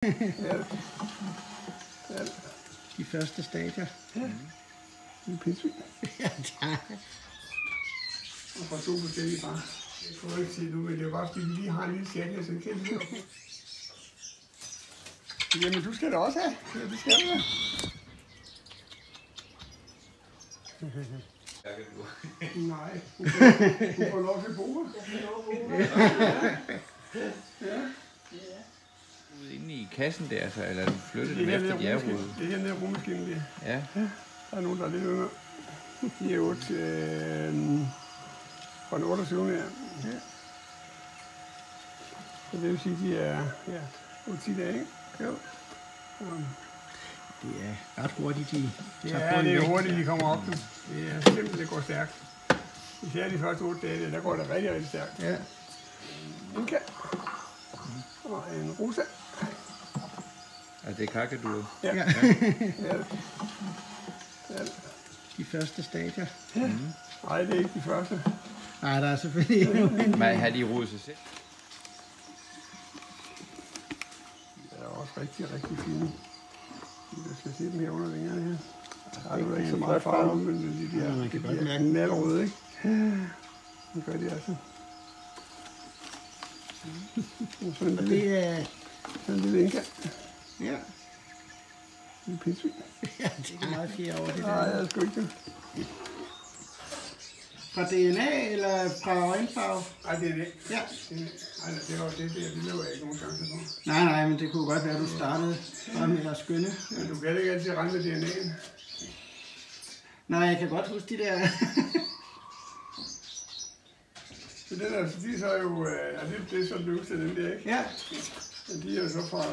Ja. Ja. De første stadier. Ja. Det er pindsvin. Ja, tak. Og fra to forskellige bare. Jeg tror ikke sige nu, men det er bare fordi, vi lige har en lille sjæl, jeg sådan kender det. Jamen, du skal da også have. Ja, det skal du da. Nej, hun får lov til at bo her. Ja. Inde i kassen der, så, eller flyttede dem efter de er rodet? Det er her nede rummaskinen der. Ja. Der er nogen, der er lidt yngre. De er 8 fra den 28. Ja. Så det vil sige, de er 8-10 dage, ikke? Jo. Det er ret hurtigt, de tager det er hurtigt, de kommer op. Det er simpelthen, det går stærkt. Især de første 8 dage, der går det rigtig, rigtig stærkt. Ja. En kat. Og en rosa. Og det er kakaduer? Ja. Ja. Ja. De første stadier. Ja. Nej, det er ikke de første. Nej, der er selvfølgelig endnu. Men har de rodet sig selv? De er også rigtig, rigtig fine. Jeg skal se dem her under vingerne her. Der er jo ikke så meget farve, men de man kan godt mærke nalrøde, ikke? Det gør de altså. Og det er sådan en lille enka. Ja. Det er pindsvin. Ja, det er meget fjerde over det der. Nej, jeg er sgu ikke det. Fra DNA eller fra øjenfarve? Nej, DNA. Ja. Nej, det var det løber jeg ikke nogen chance for. Nej, men det kunne godt være, at du startede bare med at skynde. Men du kan ikke altid regne med DNA'en. Nej, jeg kan godt huske de der. Så den er, de er så jo, det er så løbet til dem der, ikke? Ja. Men de er jo så fra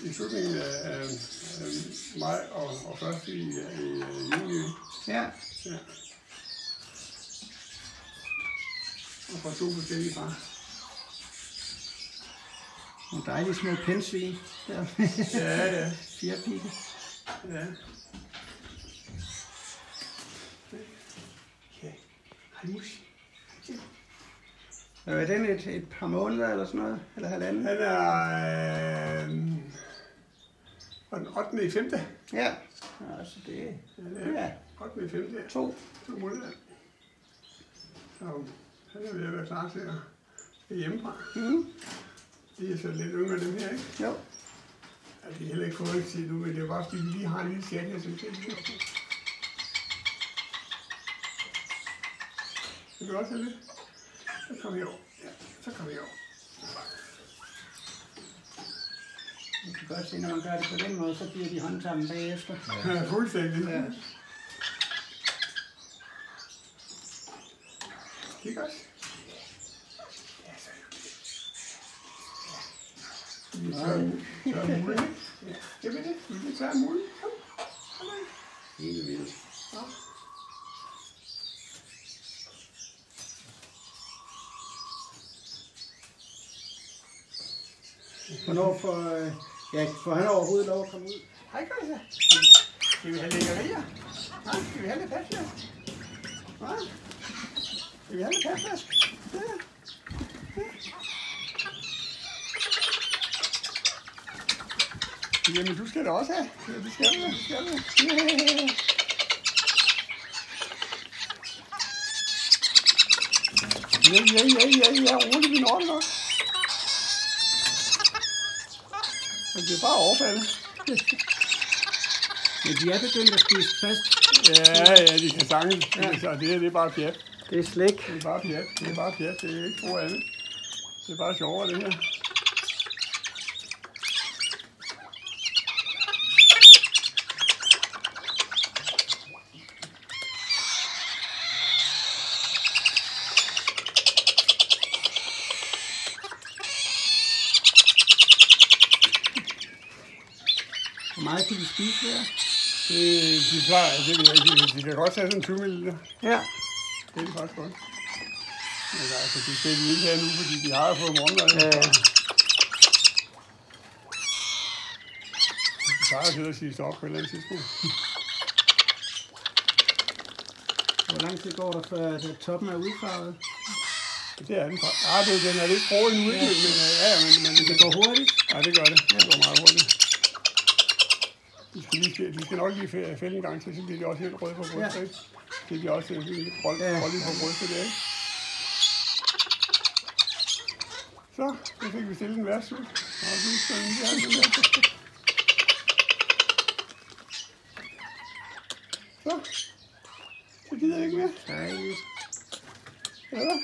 i slutningen af maj og først i juni. Ja. Ja. Og fra to forskellige bare. Nogle dejlige små pindsvin. Ja. 4 pigge. Ja. Er den et par måneder eller sådan noget? Eller halvanden? Den er den 8. i 5. Ja. Altså det er 8. i 5. 2 måneder. Så han er ved at være klar til at hjemmefra. De er så lidt yngre dem her, ikke? Jo. Ja, de er heller ikke fået til nu, men det er bare fordi, vi lige har en lille sjæl, jeg synes selv. Vil du også have lidt? Så kommer vi over. Ja, så kommer vi over. Du kan godt se, når man gør det på den måde, så bliver de håndtammen bagefter. Ja, fuldstændig. Ja. Kig også. Ja, så hyggeligt. Ja. Så er det muligt, ikke? Ja, det vil det. Vi tager muligt. Kom. Helt vildt. Ja. Hvornår får han overhovedet lov at komme ud? Hej, Kajsa. Skal vi have lækkerier? Nej, skal vi have lidt patflask? Nej. Skal vi have lidt patflask? Ja. Jamen, du skal da også have. Ja, det skal du. Det skal du. Ja. Roligt, vi når det nok. Men det er bare overfaldet. Men de er begyndt at spise fast. Ja, de kan sange. Ja. Det er bare pjat. Det er slik. Det er bare pjat. Det er ikke tro andet. Det er bare sjovere, det her. Hvor meget kan de spise her? De kan godt tage sådan 20 ml. Ja. Det er de faktisk godt. Men altså, det skal de ikke have nu, fordi de har jo fået morgenmad. Ja. De plejer at sidde og sige stop på et eller andet tidspunkt. Hvor lang tid går der, før toppen er udfarvet? Det er den. Den er lidt grå nu, ikke? Men det går hurtigt. Ja, det gør det. Det går meget hurtigt. De skal nok lige fælde en gang til, så bliver de også helt røde på brystet, ikke? Det bliver også lidt grønligt på brystet der, ikke? Så fik vi stillet den værste ud. Og så skal vi lige have den der. Så gider jeg ikke mere. Dejligt. Ja.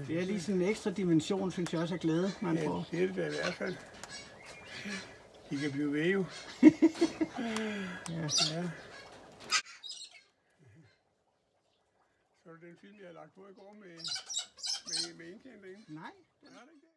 Det er lige sådan en ekstra dimension, synes jeg også er glæde, man får. Det er det i hvert fald. De kan blive ved jo. Ja. Så den film, jeg har lagt på i går med indkendingen? Nej. Ja, det ikke det?